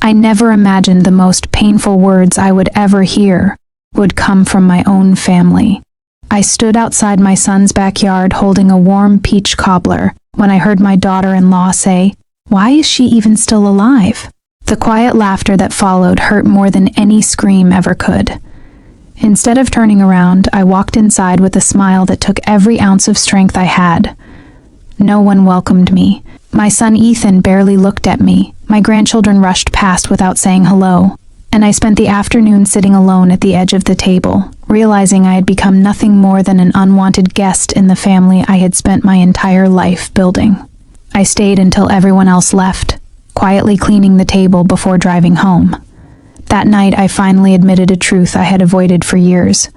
I never imagined the most painful words I would ever hear would come from my own family. I stood outside my son's backyard holding a warm peach cobbler when I heard my daughter-in-law say, "Why is she even still alive?" The quiet laughter that followed hurt more than any scream ever could. Instead of turning around, I walked inside with a smile that took every ounce of strength I had. No one welcomed me. My son Ethan barely looked at me. My grandchildren rushed past without saying hello. And I spent the afternoon sitting alone at the edge of the table, realizing I had become nothing more than an unwanted guest in the family I had spent my entire life building. I stayed until everyone else left, quietly cleaning the table before driving home. That night, I finally admitted a truth I had avoided for years.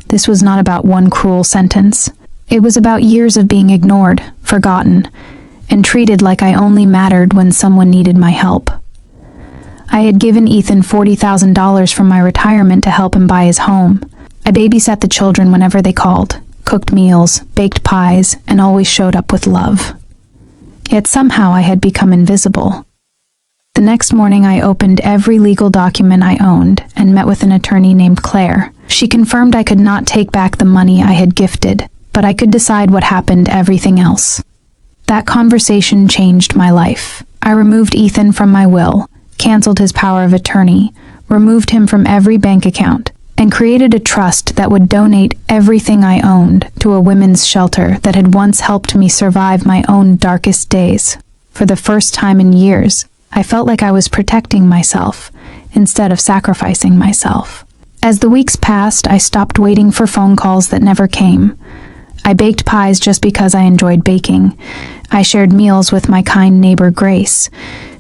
This was not about one cruel sentence. It was about years of being ignored, forgotten, and treated like I only mattered when someone needed my help. I had given Ethan $40,000 from my retirement to help him buy his home. I babysat the children whenever they called, cooked meals, baked pies, and always showed up with love. Yet somehow I had become invisible. The next morning, I opened every legal document I owned and met with an attorney named Claire. She confirmed I could not take back the money I had gifted, but I could decide what happened to everything else. That conversation changed my life. I removed Ethan from my will, canceled his power of attorney, removed him from every bank account, and created a trust that would donate everything I owned to a women's shelter that had once helped me survive my own darkest days. For the first time in years, I felt like I was protecting myself instead of sacrificing myself. As the weeks passed, I stopped waiting for phone calls that never came. I baked pies just because I enjoyed baking. I shared meals with my kind neighbor Grace,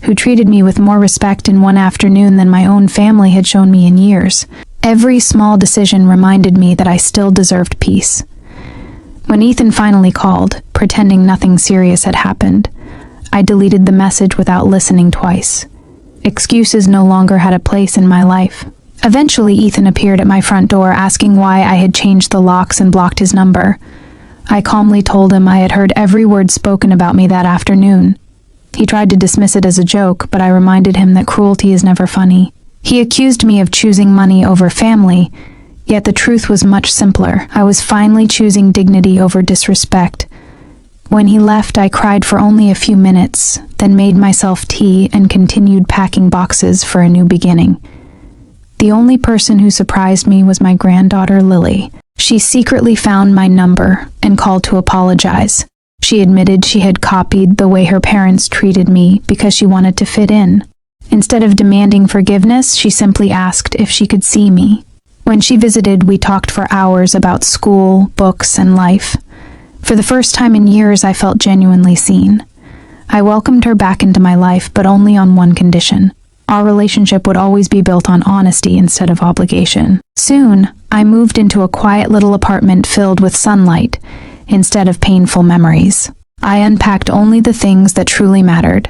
who treated me with more respect in one afternoon than my own family had shown me in years. Every small decision reminded me that I still deserved peace. When Ethan finally called, pretending nothing serious had happened, I deleted the message without listening twice. Excuses no longer had a place in my life. Eventually, Ethan appeared at my front door asking why I had changed the locks and blocked his number. I calmly told him I had heard every word spoken about me that afternoon. He tried to dismiss it as a joke, but I reminded him that cruelty is never funny. He accused me of choosing money over family, yet the truth was much simpler. I was finally choosing dignity over disrespect. When he left, I cried for only a few minutes, then made myself tea and continued packing boxes for a new beginning. The only person who surprised me was my granddaughter Lily. She secretly found my number and called to apologize. She admitted she had copied the way her parents treated me because she wanted to fit in. Instead of demanding forgiveness, she simply asked if she could see me. When she visited, we talked for hours about school, books, and life. For the first time in years, I felt genuinely seen. I welcomed her back into my life, but only on one condition. Our relationship would always be built on honesty instead of obligation. Soon, I moved into a quiet little apartment filled with sunlight instead of painful memories. I unpacked only the things that truly mattered.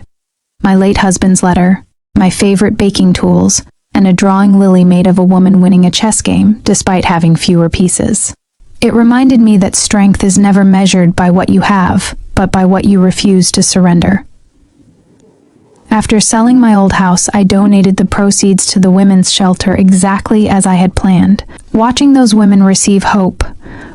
My late husband's letter, my favorite baking tools, and a drawing Lily made of a woman winning a chess game despite having fewer pieces. It reminded me that strength is never measured by what you have, but by what you refuse to surrender. After selling my old house, I donated the proceeds to the women's shelter exactly as I had planned. Watching those women receive hope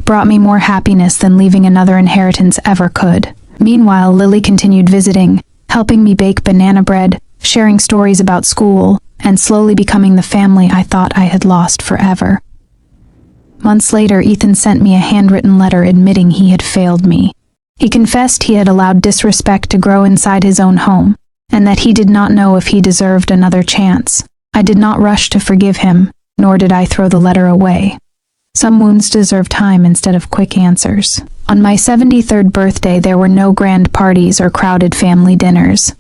brought me more happiness than leaving another inheritance ever could. Meanwhile, Lily continued visiting, helping me bake banana bread, sharing stories about school, and slowly becoming the family I thought I had lost forever. Months later, Ethan sent me a handwritten letter admitting he had failed me. He confessed he had allowed disrespect to grow inside his own home, and that he did not know if he deserved another chance. I did not rush to forgive him, nor did I throw the letter away. Some wounds deserve time instead of quick answers. On my 73rd birthday, there were no grand parties or crowded family dinners.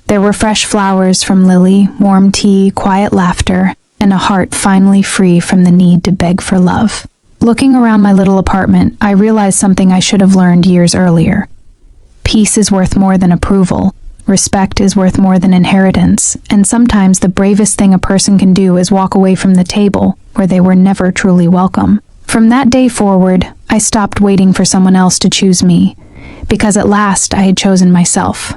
There were fresh flowers from Lily, warm tea, quiet laughter, and a heart finally free from the need to beg for love. Looking around my little apartment, I realized something I should have learned years earlier. Peace is worth more than approval. Respect is worth more than inheritance, and sometimes the bravest thing a person can do is walk away from the table where they were never truly welcome. From that day forward, I stopped waiting for someone else to choose me, because at last I had chosen myself.